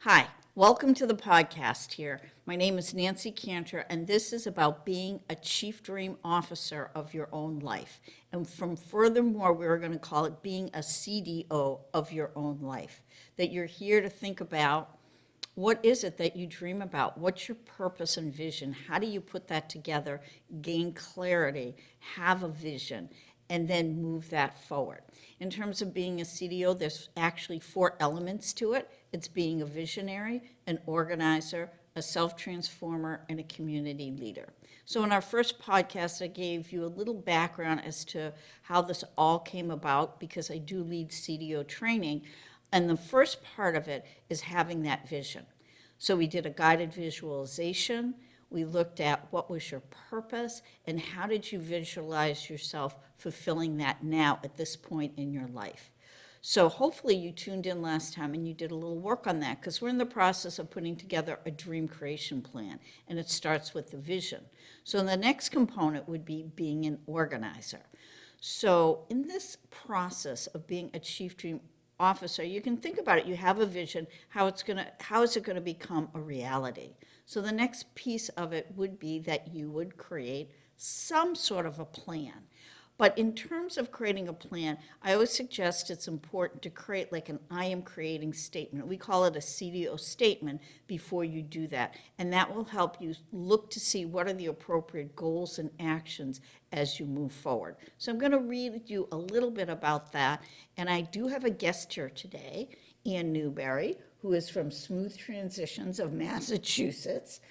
Hi, welcome to the podcast here. My name is Nancy Cantor, and this is about being a chief dream officer of your own life. And furthermore, we're going to call it being a CDO of your own life. That you're here to think about what is it that you dream about? What's your purpose and vision? How do you put that together, gain clarity, have a vision, and then move that forward? In terms of being a CDO, there's actually 4 elements to it. It's being a visionary, an organizer, a self-transformer, and a community leader. So in our first podcast, I gave you a little background as to how this all came about because I do lead CDO training. And the first part of it is having that vision. So we did a guided visualization. We looked at what was your purpose and how did you visualize yourself fulfilling that now at this point in your life. So hopefully you tuned in last time and you did a little work on that because we're in the process of putting together a dream creation plan, and it starts with the vision. So the next component would be being an organizer. So in this process of being a chief dream officer, you can think about it. You have a vision. How is it going to become a reality? So the next piece of it would be that you would create some sort of a plan. But in terms of creating a plan, I always suggest it's important to create like an I am creating statement. We call it a CDO statement before you do that. And that will help you look to see what are the appropriate goals and actions as you move forward. So I'm going to read you a little bit about that. And I do have a guest here today, Ann Newberry, who is from Smooth Transitions of Massachusetts.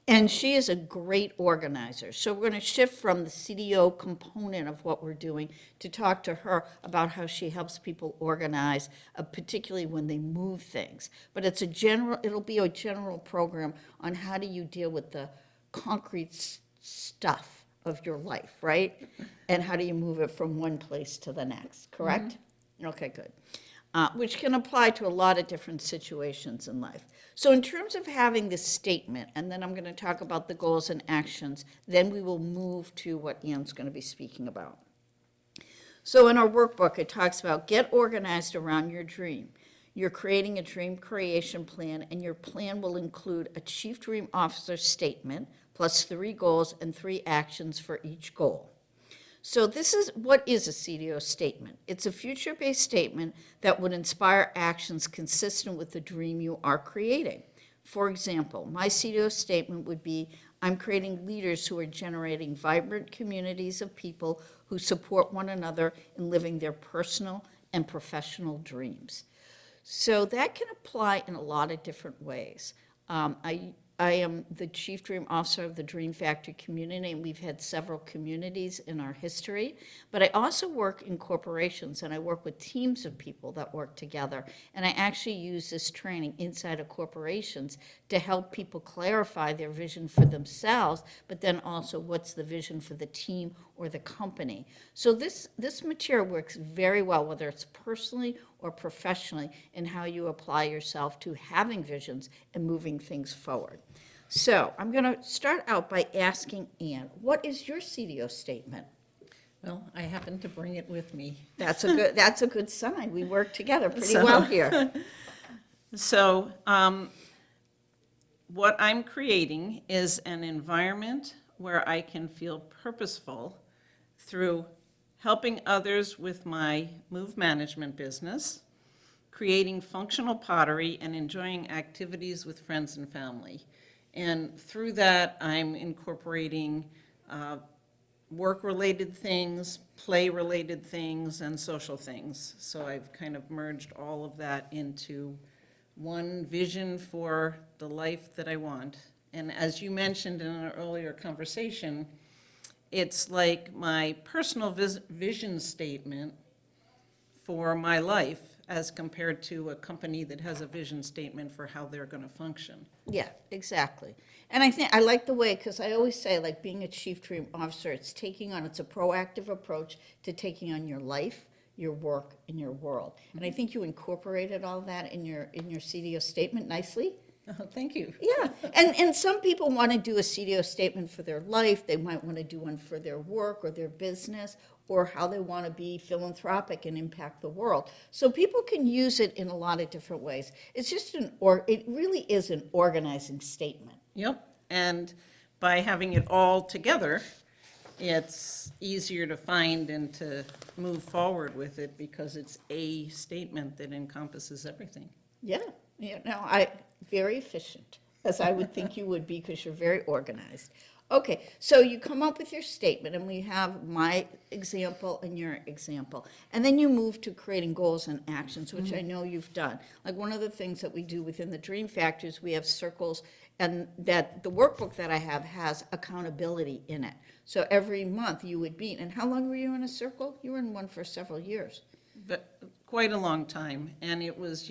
And she is a great organizer. So we're going to shift from the CDO component of what we're doing to talk to her about how she helps people organize, particularly when they move things. But it'll be a general program on how do you deal with the concrete stuff of your life, right? And how do you move it from one place to the next, correct? Mm-hmm. Okay, good. Which can apply to a lot of different situations in life. So in terms of having this statement, and then I'm going to talk about the goals and actions, then we will move to what Ann's going to be speaking about. So in our workbook, it talks about get organized around your dream. You're creating a dream creation plan, and your plan will include a chief dream officer statement, plus 3 goals and 3 actions for each goal. So what is a CDO statement? It's a future-based statement that would inspire actions consistent with the dream you are creating. For example, my CDO statement would be, I'm creating leaders who are generating vibrant communities of people who support one another in living their personal and professional dreams. So that can apply in a lot of different ways. I am the Chief Dream Officer of the Dream Factory community, and we've had several communities in our history. But I also work in corporations, and I work with teams of people that work together. And I actually use this training inside of corporations to help people clarify their vision for themselves, but then also what's the vision for the team or the company. So this material works very well, whether it's personally or professionally, in how you apply yourself to having visions and moving things forward. So I'm going to start out by asking Ann, what is your CDO statement? Well, I happen to bring it with me. That's a good sign. We work together pretty well here. So what I'm creating is an environment where I can feel purposeful through helping others with my move management business, creating functional pottery, and enjoying activities with friends and family. And through that, I'm incorporating work-related things, play-related things, and social things. So I've kind of merged all of that into one vision for the life that I want. And as you mentioned in an earlier conversation, it's like my personal vision statement for my life as compared to a company that has a vision statement for how they're going to function. Yeah, exactly. And I think I like the way, because I always say, like, being a Chief Dream Officer, it's a proactive approach to taking on your life, your work, and your world. And I think you incorporated all that in your CDO statement nicely. Oh, thank you. Yeah, and some people want to do a CDO statement for their life. They might want to do one for their work or their business, or how they want to be philanthropic and impact the world. So people can use it in a lot of different ways. It's just it really is an organizing statement. Yep, and by having it all together, it's easier to find and to move forward with it because it's a statement that encompasses everything. Yeah, very efficient, as I would think you would be because you're very organized. Okay, so you come up with your statement, and we have my example and your example. And then you move to creating goals and actions, which I know you've done. Like one of the things that we do within the Dream Factors, we have circles, and that the workbook that I have has accountability in it. So every month you would meet. And how long were you in a circle? You were in one for several years. But quite a long time, and it was,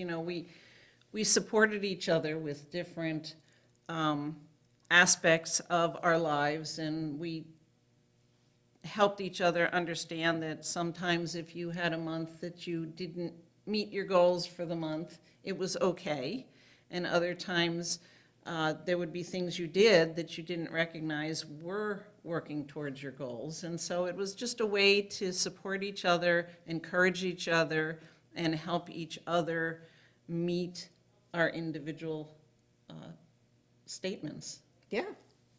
we supported each other with different aspects of our lives, and we helped each other understand that sometimes if you had a month that you didn't meet your goals for the month, it was okay, and other times there would be things you did that you didn't recognize were working towards your goals. And so it was just a way to support each other, encourage each other, and help each other meet our individual statements. Yeah,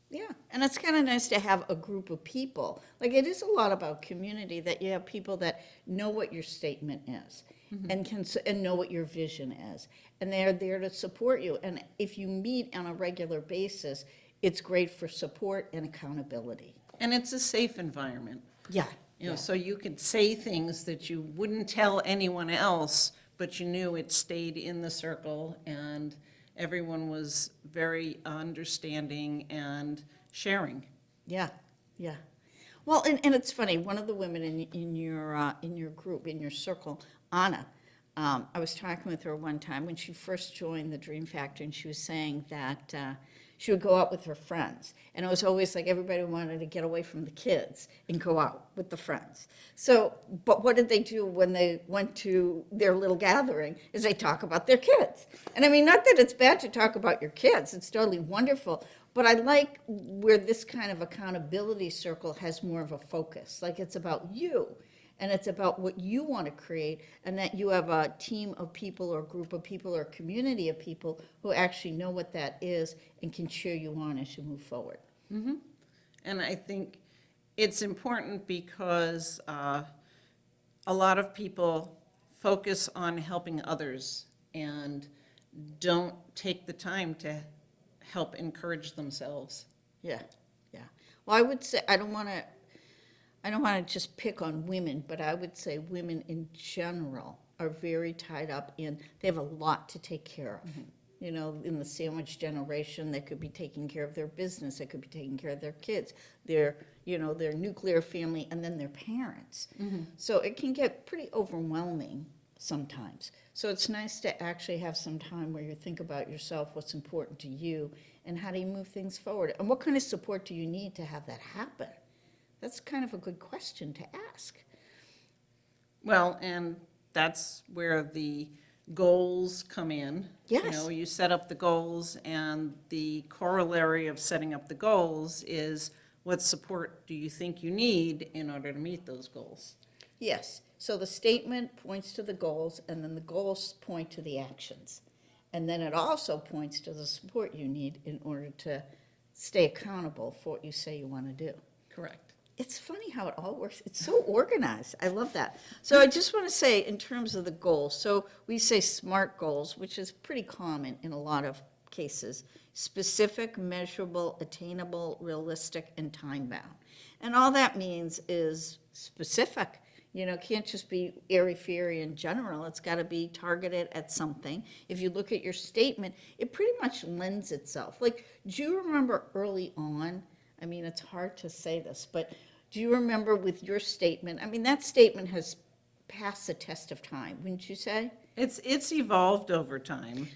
yeah. And it's kind of nice to have a group of people. Like it is a lot about community, that you have people that know what your statement is and know what your vision is. And they're there to support you. And if you meet on a regular basis, it's great for support and accountability. And it's a safe environment. Yeah. So you could say things that you wouldn't tell anyone else, but you knew it stayed in the circle, and everyone was very understanding and sharing. Yeah, yeah. Well, and it's funny, one of the women in your group, in your circle, Anna, I was talking with her one time when she first joined the Dream Factor, and she was saying that she would go out with her friends. And it was always like everybody wanted to get away from the kids and go out with the friends. So, but what did they do when they went to their little gathering is they talk about their kids. And I mean, not that it's bad to talk about your kids, it's totally wonderful. But I like where this kind of accountability circle has more of a focus. Like it's about you. And it's about what you want to create, and that you have a team of people or a group of people or a community of people who actually know what that is and can cheer you on as you move forward. Mm-hmm. And I think it's important because a lot of people focus on helping others and don't take the time to help encourage themselves. Yeah, yeah. Well, I would say I don't want to just pick on women, but I would say women in general are very tied up in, they have a lot to take care of. You know, in the sandwich generation, they could be taking care of their business, they could be taking care of their kids, their nuclear family, and then their parents. So it can get pretty overwhelming sometimes. So it's nice to actually have some time where you think about yourself, what's important to you, and how do you move things forward, and what kind of support do you need to have that happen? That's kind of a good question to ask. Well, and that's where the goals come in. Yes. You set up the goals, and the corollary of setting up the goals is what support do you think you need in order to meet those goals? Yes. So the statement points to the goals, and then the goals point to the actions. And then it also points to the support you need in order to stay accountable for what you say you want to do. Correct. It's funny how it all works. It's so organized. I love that. So I just want to say, in terms of the goals, so we say SMART goals, which is pretty common in a lot of cases: specific, measurable, attainable, realistic, and time-bound. And all that means is specific. It can't just be airy-fairy in general. It's got to be targeted at something. If you look at your statement, it pretty much lends itself. Like, do you remember early on, I mean, it's hard to say this, but do you remember with your statement, I mean, that statement has passed the test of time, wouldn't you say? It's evolved over time.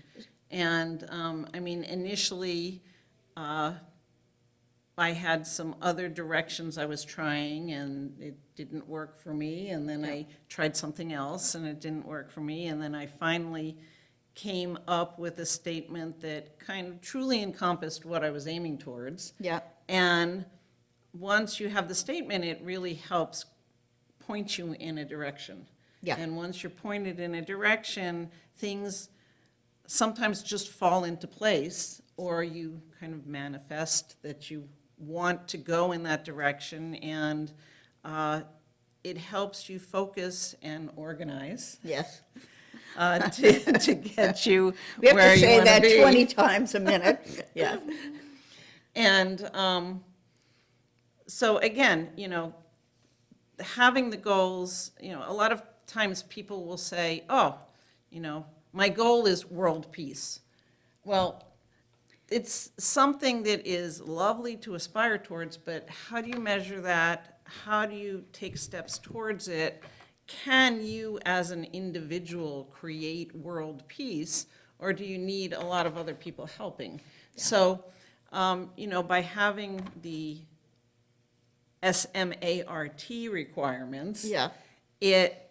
And, I mean, initially, I had some other directions I was trying, and it didn't work for me, and then I tried something else, and it didn't work for me, and then I finally came up with a statement that kind of truly encompassed what I was aiming towards. Yeah, And once you have the statement, it really helps point you in a direction. Yeah. And once you're pointed in a direction, things sometimes just fall into place, or you kind of manifest that you want to go in that direction, and it helps you focus and organize yes. to get you We have where to you say want to that be. 20 times a minute. Yes. And so again, having the goals, a lot of times people will say, oh, my goal is world peace. Well, it's something that is lovely to aspire towards, but how do you measure that? How do you take steps towards it? Can you, as an individual, create world peace, or do you need a lot of other people helping? So, by having the SMART requirements, Yeah, it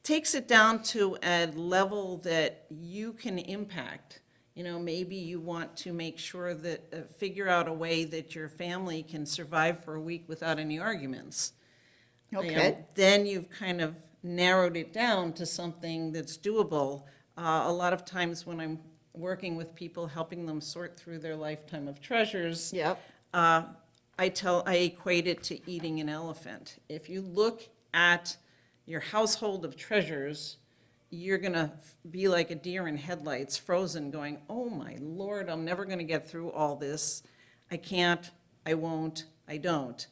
takes it down to a level that you can impact. Maybe you want to make sure that, figure out a way that your family can survive for a week without any arguments. okay. Then you've kind of narrowed it down to something that's doable. A lot of times when I'm working with people, helping them sort through their lifetime of treasures, Yep, I equate it to eating an elephant. If you look at your household of treasures, you're gonna be like a deer in headlights, frozen, going, oh my Lord, I'm never gonna get through all this. I can't, I won't, I don't.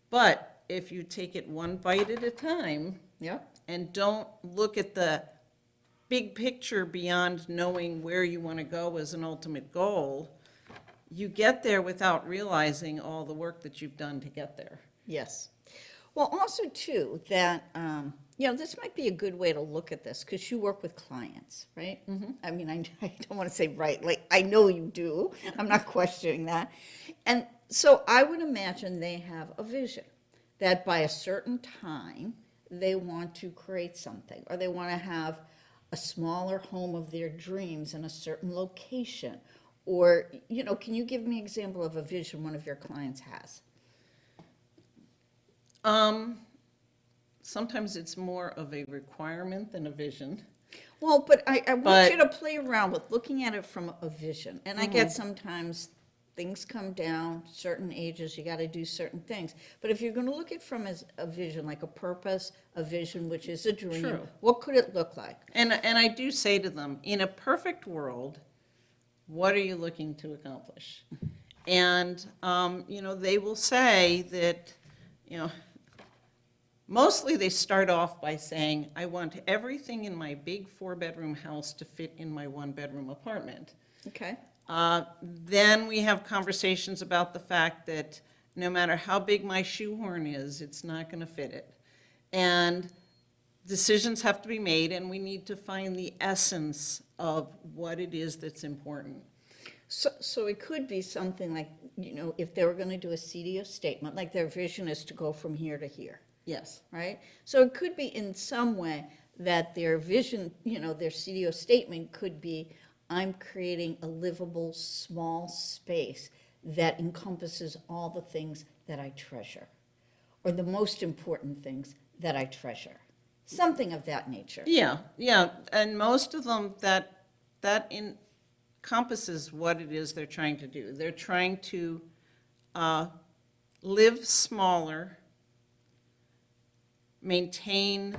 But if you take it one bite at a time yep, and don't look at the big picture beyond knowing where you wanna go as an ultimate goal, you get there without realizing all the work that you've done to get there. yes. Well, also too, that, this might be a good way to look at this, because you work with clients, right? I mean, I don't want to say right, like, I know you do. I'm not questioning that. And so I would imagine they have a vision, that by a certain time, they want to create something, or they want to have a smaller home of their dreams in a certain location. Or, can you give me an example of a vision one of your clients has? Sometimes it's more of a requirement than a vision. Well, but I want But- you to play around with looking at it from a vision. And I get sometimes things come down, certain ages, you got to do certain things. But if you're going to look at it from as a vision, like a purpose, a vision, which is a dream, True. what could it look like? And I do say to them, in a perfect world, what are you looking to accomplish? And, they will say that, mostly they start off by saying, I want everything in my big 4-bedroom house to fit in my 1-bedroom apartment. Okay? Then we have conversations about the fact that no matter how big my shoehorn is, it's not going to fit it. And decisions have to be made, and we need to find the essence of what it is that's important. So it could be something like, if they were going to do a CDO statement, like their vision is to go from here to here. Yes. Right? So it could be in some way that their vision, their CDO statement could be, I'm creating a livable small space that encompasses all the things that I treasure, or the most important things that I treasure. Something of that nature. Yeah, and most of them, that encompasses what it is they're trying to do. They're trying to live smaller, maintain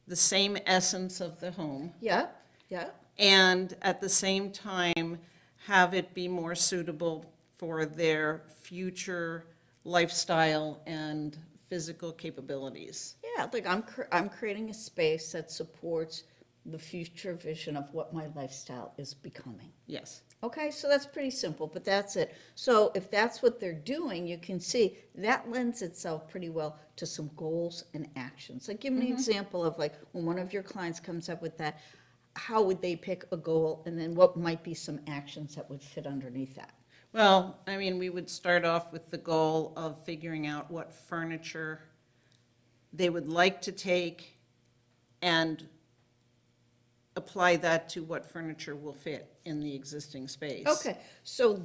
the same essence of the home, Yeah, yeah, and at the same time, have it be more suitable for their future lifestyle and physical capabilities. yeah. Like I'm creating a space that supports the future vision of what my lifestyle is becoming. Yes. Okay, so that's pretty simple, but that's it. So if that's what they're doing, you can see that lends itself pretty well to some goals and actions. Like, give me an example of like when one of your clients comes up with that, how would they pick a goal, and then what might be some actions that would fit underneath that? Well, I mean, we would start off with the goal of figuring out what furniture they would like to take and apply that to what furniture will fit in the existing space. Okay, so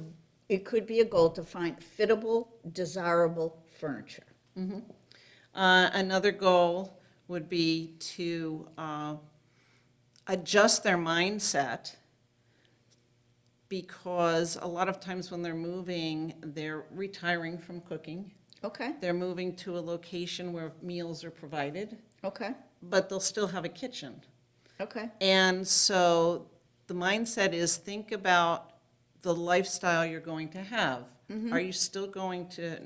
it could be a goal to find fittable, desirable furniture. Another goal would be to adjust their mindset, because a lot of times when they're moving, they're retiring from cooking. Okay, They're moving to a location where meals are provided, okay, but they'll still have a kitchen. okay, And so the mindset is, think about the lifestyle you're going to have. Are you still going to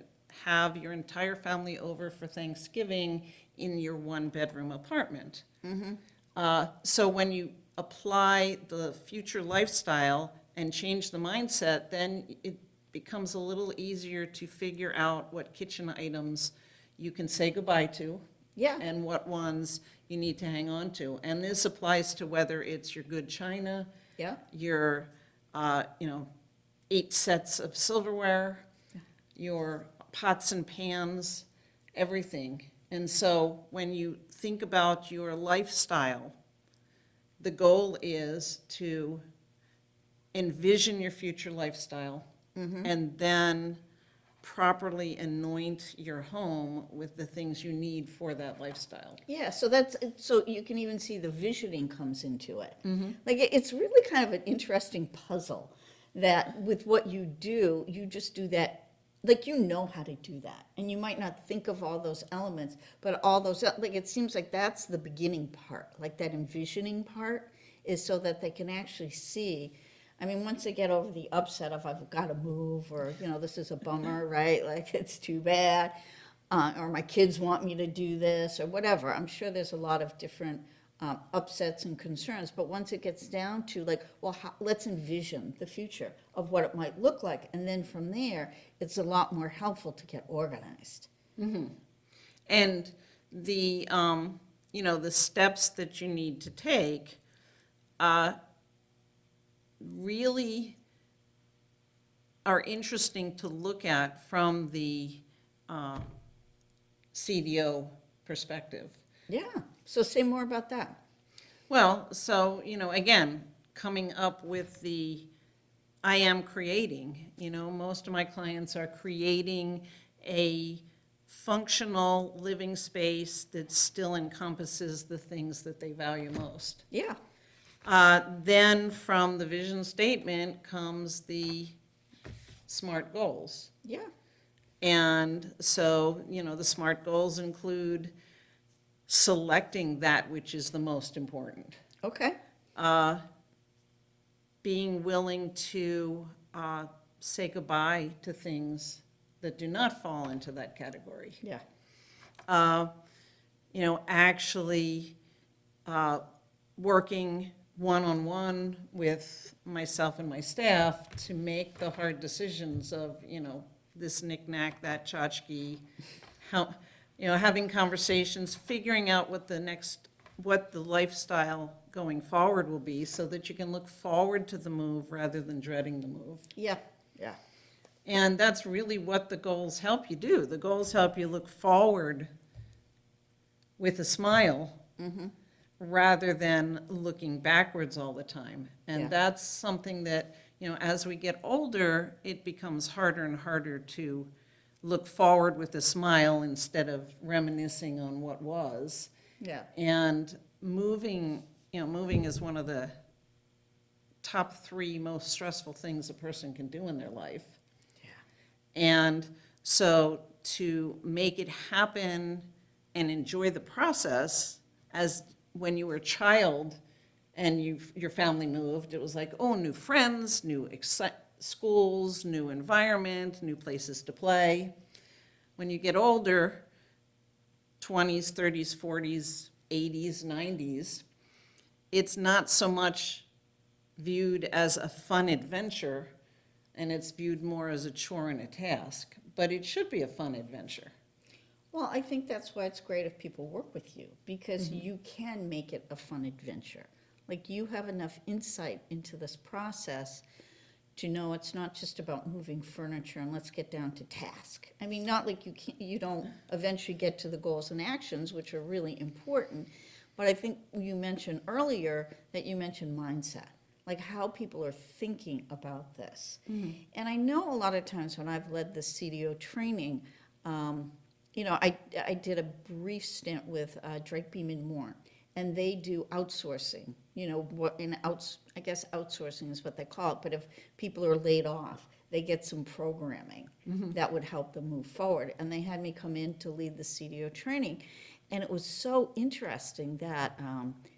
have your entire family over for Thanksgiving in your one-bedroom apartment? So when you apply the future lifestyle and change the mindset, then it becomes a little easier to figure out what kitchen items you can say goodbye to. Yeah. And what ones you need to hang on to. And this applies to whether it's your good china, yeah, your, 8 sets of silverware, your pots and pans, everything. And so when you think about your lifestyle, the goal is to envision your future lifestyle and then properly anoint your home with the things you need for that lifestyle. yeah, so you can even see the visioning comes into it. Like, it's really kind of an interesting puzzle that with what you do, you just do that, like, you know how to do that. And you might not think of all those elements, but all those, like, it seems like that's the beginning part, like that envisioning part is so that they can actually see. I mean, once they get over the upset of I've got to move, or, this is a bummer, right? Like, it's too bad, or my kids want me to do this, or whatever. I'm sure there's a lot of different upsets and concerns, but once it gets down to like, well, let's envision the future of what it might look like, and then from there, it's a lot more helpful to get organized. And the, the steps that you need to take really are interesting to look at from the CDO perspective. Yeah, so say more about that. Well, so, again, coming up with I am creating, most of my clients are creating a functional living space that still encompasses the things that they value most. Yeah, Then from the vision statement comes the SMART goals. yeah, And so, the SMART goals include selecting that which is the most important. okay, Being willing to say goodbye to things that do not fall into that category. yeah, Actually working one-on-one with myself and my staff to make the hard decisions of, this knick-knack, that tchotchke, how, having conversations, figuring out what the lifestyle going forward will be, so that you can look forward to the move rather than dreading the move. yeah, yeah, And that's really what the goals help you do. The goals help you look forward with a smile rather than looking backwards all the time. And Yeah. that's something that, as we get older, it becomes harder and harder to look forward with a smile instead of reminiscing on what was. yeah, And moving is one of the top 3 most stressful things a person can do in their life. yeah, And so to make it happen and enjoy the process, as when you were a child and your family moved, it was like, oh, new friends, new schools, new environment, new places to play. When you get older, 20s, 30s, 40s, 80s, 90s, it's not so much viewed as a fun adventure, and it's viewed more as a chore and a task, but it should be a fun adventure. Well, I think that's why it's great if people work with you, because you can make it a fun adventure. Like, you have enough insight into this process to know it's not just about moving furniture and let's get down to task. I mean, not like you don't eventually get to the goals and actions, which are really important, But I think you mentioned earlier that you mentioned mindset, like how people are thinking about this. And I know a lot of times when I've led the CDO training, I did a brief stint with Drake Beeman Moore, and they do outsourcing. I guess outsourcing is what they call it. But if people are laid off, they get some programming that would help them move forward. And they had me come in to lead the CDO training. And it was so interesting that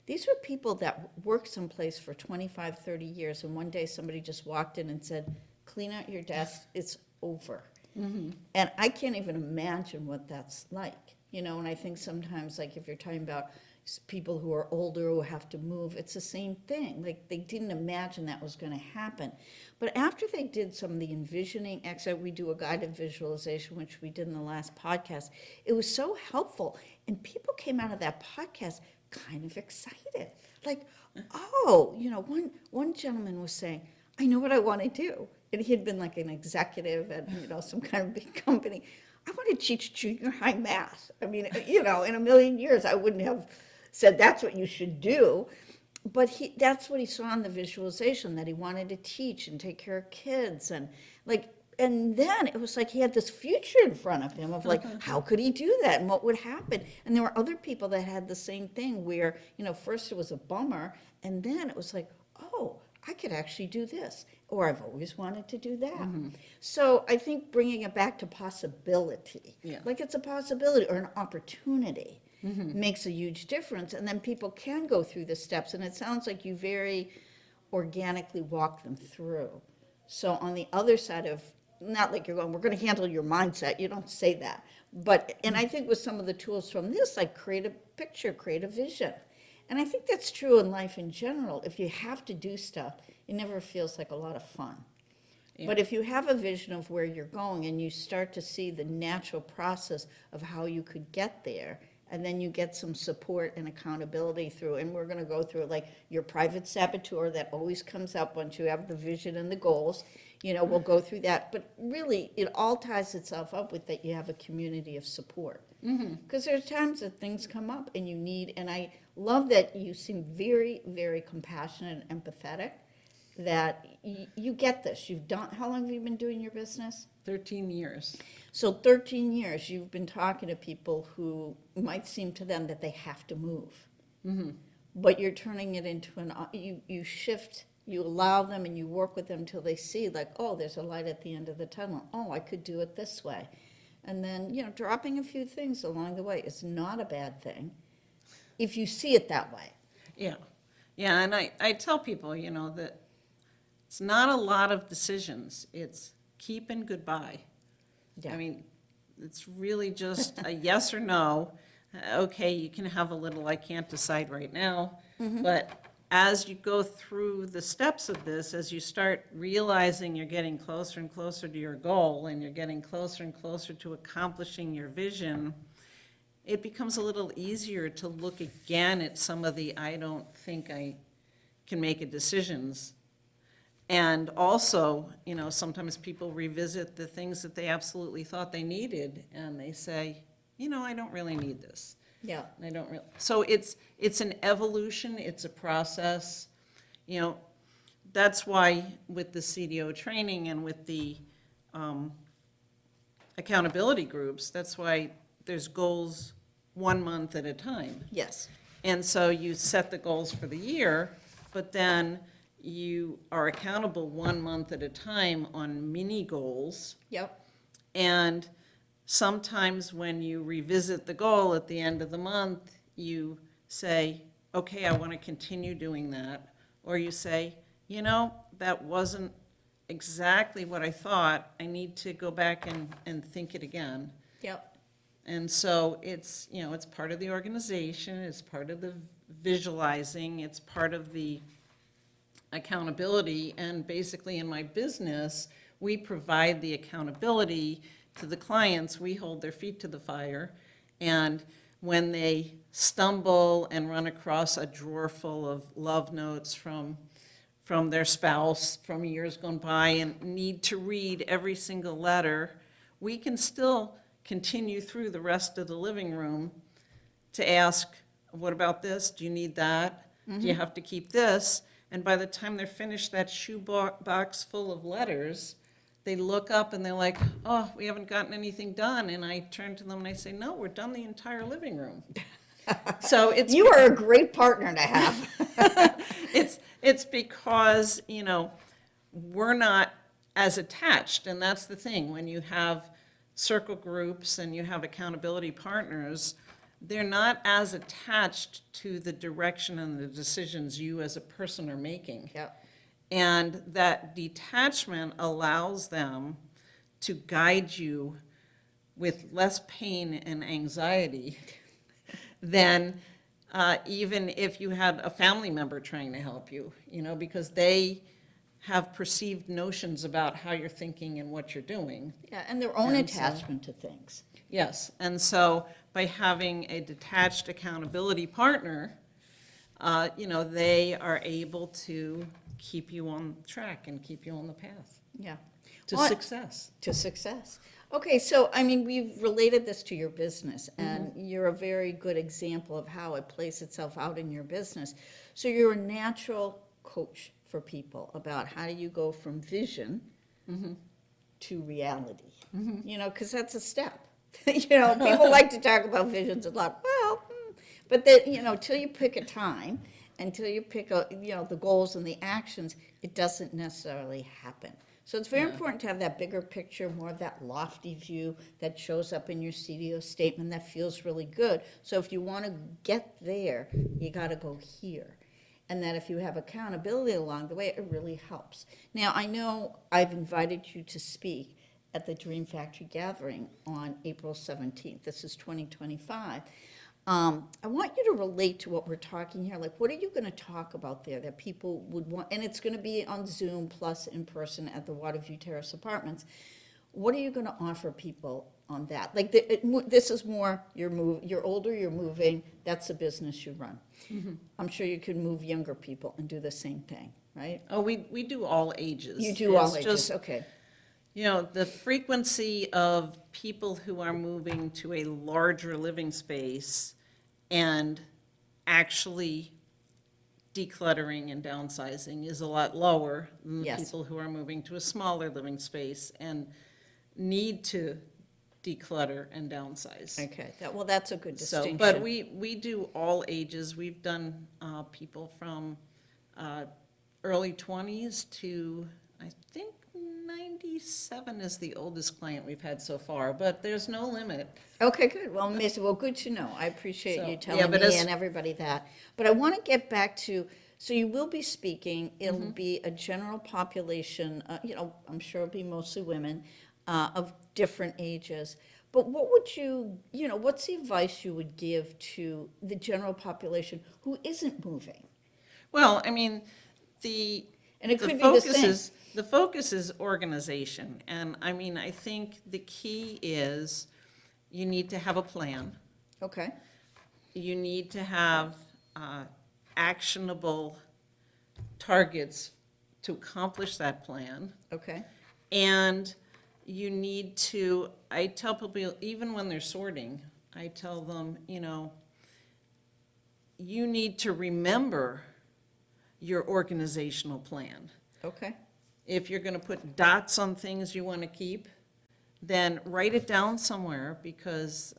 these were people that worked someplace for 25, 30 years. And one day somebody just walked in and said, clean out your desk, it's over. And I can't even imagine what that's like. And I think sometimes, like if you're talking about people who are older who have to move, it's the same thing. Like they didn't imagine that was going to happen. But after they did some of the envisioning exercise, we do a guided visualization, which we did in the last podcast. It was so helpful. And people came out of that podcast kind of excited. Like, one gentleman was saying, I know what I want to do. And he had been like an executive at, some kind of big company. I want to teach junior high math. I mean, in a million years, I wouldn't have said that's what you should do. But that's what he saw in the visualization, that he wanted to teach and take care of kids. And then it was like he had this future in front of him of like, how could he do that and what would happen? And there were other people that had the same thing where, first it was a bummer, and then it was like, oh, I could actually do this, or I've always wanted to do that. So I think bringing it back to possibility, like it's a possibility or an opportunity, makes a huge difference. And then people can go through the steps, and it sounds like you very organically walk them through. So on the other side of, not like you're going, we're going to handle your mindset, you don't say that. But, and I think with some of the tools from this, like create a picture, create a vision. And I think that's true in life in general. If you have to do stuff, it never feels like a lot of fun. But if you have a vision of where you're going and you start to see the natural process of how you could get there, and then you get some support and accountability through, and we're going to go through like your private saboteur that always comes up once you have the vision and the goals. We'll go through that. But really, it all ties itself up with that you have a community of support. Because there's times that things come up and you need, and I love that you seem very, very compassionate and empathetic, that you get this. How long have you been doing your business? 13 years. So 13 years, you've been talking to people who might seem to them that they have to move. But you're turning it into you shift, you allow them and you work with them till they see like, oh, there's a light at the end of the tunnel. Oh, I could do it this way. And then, dropping a few things along the way is not a bad thing if you see it that way. Yeah, and I tell people, that it's not a lot of decisions. It's keep and goodbye. Yeah. I mean, it's really just a yes or no. Okay, you can have a little, I can't decide right now. But as you go through the steps of this, as you start realizing you're getting closer and closer to your goal, and you're getting closer and closer to accomplishing your vision, it becomes a little easier to look again at some of the I don't think I can make it decisions. And also, sometimes people revisit the things that they absolutely thought they needed, and they say, I don't really need this. Yeah. I don't really. So it's an evolution, it's a process. That's why with the CDO training and with the accountability groups, that's why there's goals 1 month at a time. Yes. And so you set the goals for the year, but then you are accountable 1 month at a time on mini goals. Yep. And sometimes when you revisit the goal at the end of the month, you say, okay, I want to continue doing that. Or you say, that wasn't exactly what I thought. I need to go back and think it again. Yep. And so it's, it's part of the organization, it's part of the visualizing, it's part of the accountability. And basically in my business, we provide the accountability to the clients. We hold their feet to the fire. And when they stumble and run across a drawer full of love notes from their spouse from years gone by and need to read every single letter, we can still continue through the rest of the living room to ask, what about this? Do you need that? Do you have to keep this? And by the time they're finished that box full of letters, they look up and they're like, oh, we haven't gotten anything done. And I turn to them and I say, no, we're done the entire living room. So it's You are a great partner to have. it's because, we're not as attached, and that's the thing. When you have circle groups and you have accountability partners, they're not as attached to the direction and the decisions you as a person are making. Yep. And that detachment allows them to guide you with less pain and anxiety than even if you had a family member trying to help you, because they have perceived notions about how you're thinking and what you're doing. Yeah, and their own And so- attachment to things. Yes, and so by having a detached accountability partner, they are able to keep you on track and keep you on the path Yeah. to Well, success. To success. Okay, so, we've related this to your business, and you're a very good example of how it plays itself out in your business. So you're a natural coach for people about how do you go from vision to reality. Because that's a step. People like to talk about visions a lot. Well, but then, till you pick a time, until you pick the goals and the actions, it doesn't necessarily happen. So it's very important to have that bigger picture, more of that lofty view that shows up in your CDO statement that feels really good. So if you want to get there, you got to go here. And that if you have accountability along the way, it really helps. Now, I know I've invited you to speak at the Dream Factory Gathering on April 17th. This is 2025. I want you to relate to what we're talking here. Like, what are you going to talk about there that people would want? And it's going to be on Zoom plus in person at the Waterview Terrace Apartments. What are you going to offer people on that? Like, this is more, you're older, you're moving, that's the business you run. I'm sure you could move younger people and do the same thing, right? Oh, we do all ages. You do all It's ages, just, okay. the frequency of people who are moving to a larger living space and actually decluttering and downsizing is a lot lower than the Yes. people who are moving to a smaller living space and need to declutter and downsize. Okay, that's a good distinction. So, but we do all ages. We've done people from early 20s to, I think, 97 is the oldest client we've had so far, but there's no limit. Okay, good. Well, good to know. I appreciate So, you yeah, telling but me as- and everybody that. But I want to get back to, so you will be speaking, it'll be a general population, I'm sure it'll be mostly women, of different ages. But what would what's the advice you would give to the general population who isn't moving? Well, And it the could be the focus same. the focus is organization. And I think the key is you need to have a plan. Okay, You need to have actionable targets to accomplish that plan. okay, And you need to, I tell people, even when they're sorting, I tell them, you need to remember your organizational plan. okay. If you're going to put dots on things you want to keep, then write it down somewhere, because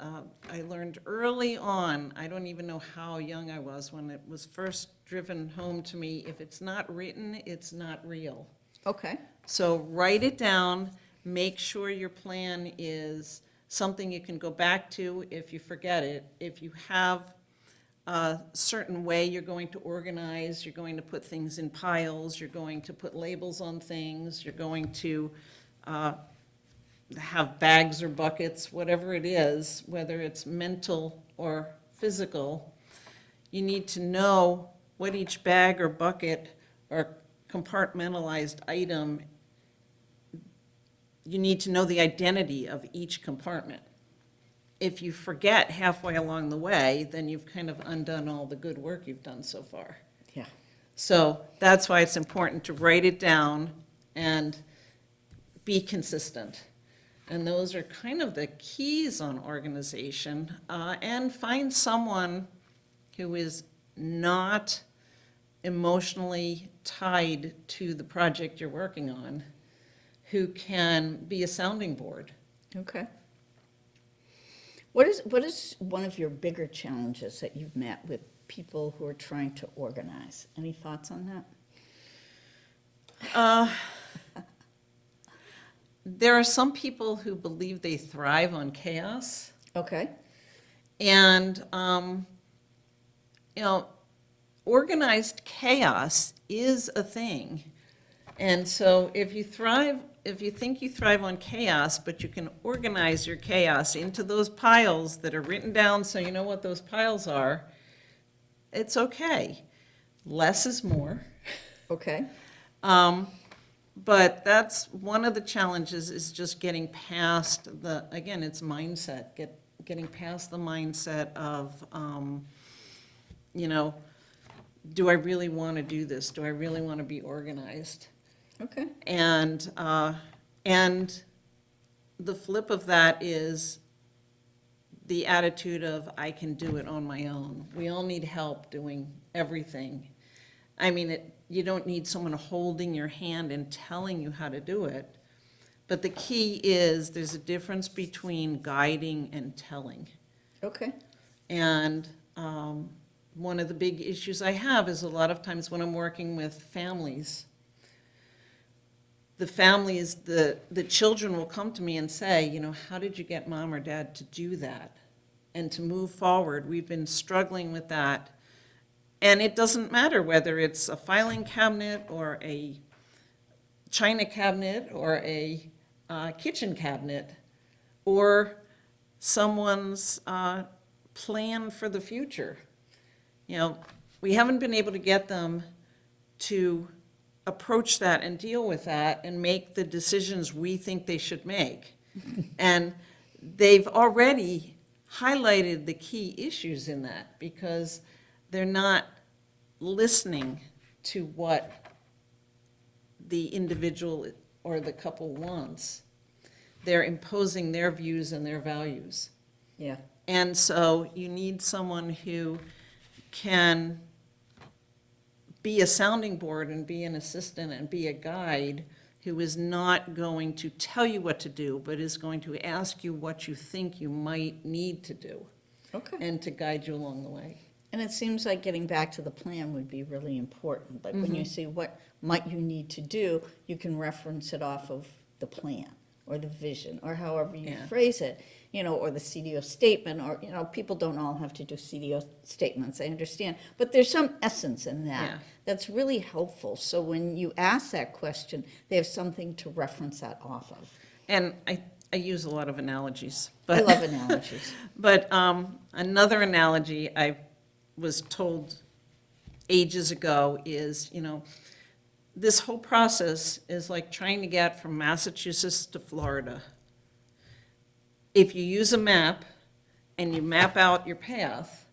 I learned early on, I don't even know how young I was when it was first driven home to me, if it's not written, it's not real. Okay, So write it down, make sure your plan is something you can go back to if you forget it. If you have a certain way you're going to organize, you're going to put things in piles, you're going to put labels on things, you're going to have bags or buckets, whatever it is, whether it's mental or physical, you need to know what each bag or bucket or compartmentalized item, you need to know the identity of each compartment. If you forget halfway along the way, then you've kind of undone all the good work you've done so far. yeah. So that's why it's important to write it down and be consistent. And those are kind of the keys on organization. And find someone who is not emotionally tied to the project you're working on, who can be a sounding board. Okay. What is one of your bigger challenges that you've met with people who are trying to organize? Any thoughts on that? There are some people who believe they thrive on chaos. Okay. And, you know, organized chaos is a thing. And so if you think you thrive on chaos, but you can organize your chaos into those piles that are written down so you know what those piles are, it's okay. Less is more. Okay. But that's one of the challenges, is just getting past again, it's mindset, getting past the mindset of, you know, do I really want to do this? Do I really want to be organized? Okay. And the flip of that is the attitude of, I can do it on my own. We all need help doing everything. I mean, you don't need someone holding your hand and telling you how to do it. But the key is, there's a difference between guiding and telling. Okay. And one of the big issues I have is, a lot of times when I'm working with families, the children will come to me and say, you know, how did you get mom or dad to do that? And to move forward, we've been struggling with that. And it doesn't matter whether it's a filing cabinet or a china cabinet or a kitchen cabinet or someone's plan for the future. You know, we haven't been able to get them to approach that and deal with that and make the decisions we think they should make. And they've already highlighted the key issues in that, because they're not listening to what the individual or the couple wants. They're imposing their views and their values. Yeah. And so you need someone who can be a sounding board and be an assistant and be a guide, who is not going to tell you what to do, but is going to ask you what you think you might need to do, Okay. and to guide you along the way. And it seems like getting back to the plan would be really important. Like when you see what might you need to do, you can reference it off of the plan or the vision, or however you Yeah. phrase it, you know, or the CDO statement, or, you know, people don't all have to do CDO statements, I understand. But there's some essence in that Yeah. that's really helpful. So when you ask that question, they have something to reference that off of. And I use a lot of analogies. I But, love analogies. but another analogy I was told ages ago is, you know, this whole process is like trying to get from Massachusetts to Florida. If you use a map and you map out your path,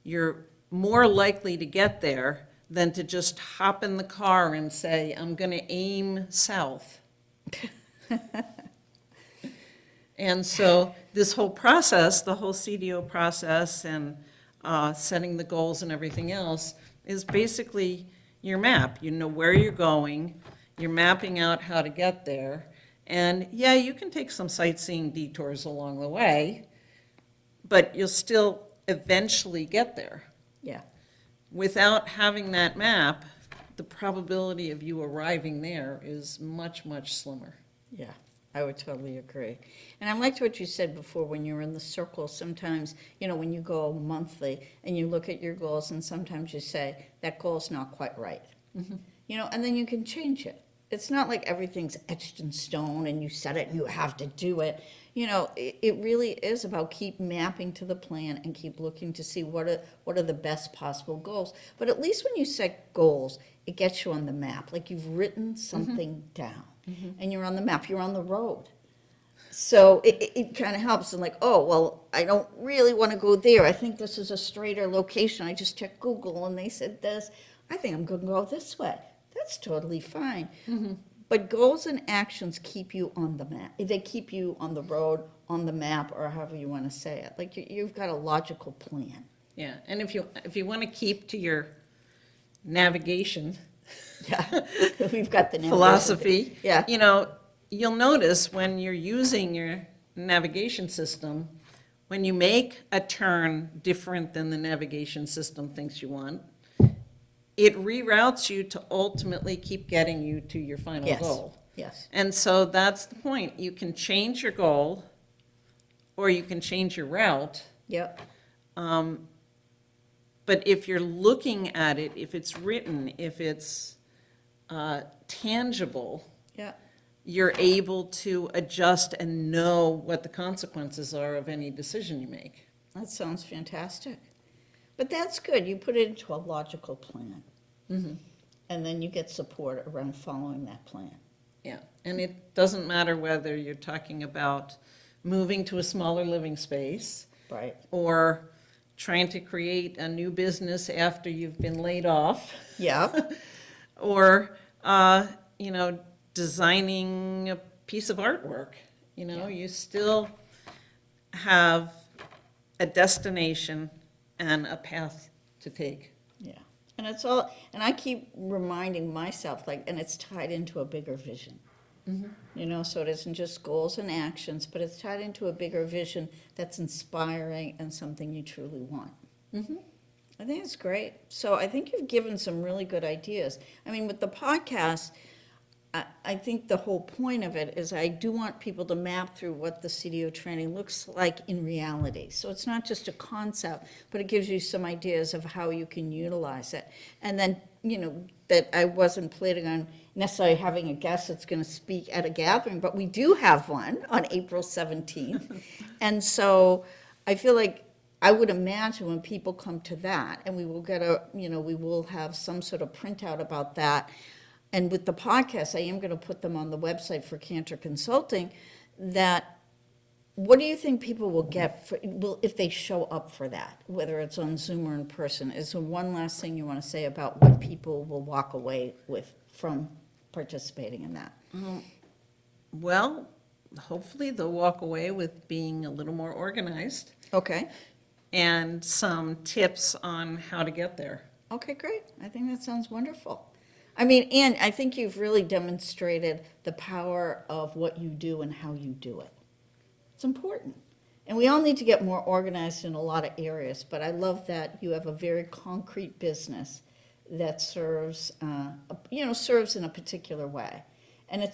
you're more likely to get there than to just hop in the car and say, I'm going to aim south. And so this whole process, the whole CDO process and setting the goals and everything else, is basically your map. You know where you're going, you're mapping out how to get there, and yeah, you can take some sightseeing detours along the way, but you'll still eventually get there. Yeah. Without having that map, the probability of you arriving there is much, much slimmer. Yeah, I would totally agree. And I liked what you said before, when you're in the circle, sometimes, you know, when you go monthly and you look at your goals, and sometimes you say, that goal's not quite right. You know, and then you can change it. It's not like everything's etched in stone and you set it and you have to do it. You know, it really is about keep mapping to the plan and keep looking to see what are the best possible goals. But at least when you set goals, it gets you on the map. Like you've written something down and you're on the map, you're on the road. So it kind of helps. And like, oh, well, I don't really want to go there. I think this is a straighter location. I just checked Google and they said this. I think I'm going to go this way. That's totally fine. But goals and actions keep you on the map. They keep you on the road, on the map, or however you want to say it. Like you've got a logical plan. Yeah, and if you want to keep to your navigation Yeah, we've got the navigation. philosophy, Yeah. you know, you'll notice when you're using your navigation system, when you make a turn different than the navigation system thinks you want, it reroutes you to ultimately keep getting you to your final Yes, goal. yes, And so that's the point. You can change your goal, or you can change your route. yep, But if you're looking at it, if it's written, if it's tangible, yep. you're able to adjust and know what the consequences are of any decision you make. That sounds fantastic. But that's good. You put it into a logical plan. Mm-hmm. And then you get support around following that plan. Yeah, and it doesn't matter whether you're talking about moving to a smaller living space Right. or trying to create a new business after you've been laid off, Yep. or, designing a piece of artwork. Yeah. You still have a destination and a path to take. Yeah. And it's all, and I keep reminding myself, and it's tied into a bigger vision. So it isn't just goals and actions, but it's tied into a bigger vision that's inspiring and something you truly want. Mm-hmm. I think it's great. So I think you've given some really good ideas. I mean, with the podcast, I think the whole point of it is I do want people to map through what the CDO training looks like in reality. So it's not just a concept, but it gives you some ideas of how you can utilize it. And then, that I wasn't planning on necessarily having a guest that's going to speak at a gathering, but we do have one on April 17th. And so I feel like I would imagine when people come to that, and we will get we will have some sort of printout about that. And with the podcast, I am going to put them on the website for Cantor Consulting, that what do you think people will get if they show up for that, whether it's on Zoom or in person? Is there one last thing you want to say about what people will walk away with from participating in that? Well, hopefully they'll walk away with being a little more organized Okay. and some tips on how to get there. Okay, great. I think that sounds wonderful. I mean, Ann, I think you've really demonstrated the power of what you do and how you do it. It's important. And we all need to get more organized in a lot of areas, but I love that you have a very concrete business that serves in a particular way. And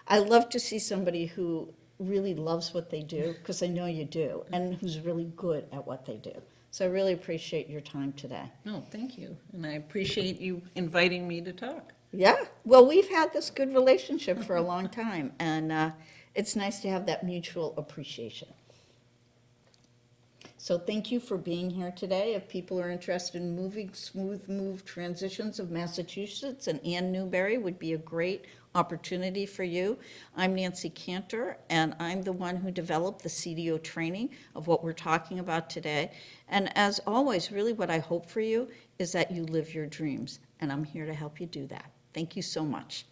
I love to see somebody who really loves what they do, because I know you do, and who's really good at what they do. So I really appreciate your time today. No, thank you. And I appreciate you inviting me to talk. Yeah, well, we've had this good relationship for a long time, and it's nice to have that mutual appreciation. So thank you for being here today. If people are interested in moving smooth move transitions of Massachusetts, and Ann Newberry would be a great opportunity for you. I'm Nancy Cantor, and I'm the one who developed the CDO training of what we're talking about today. And as always, really what I hope for you is that you live your dreams, and I'm here to help you do that. Thank you so much.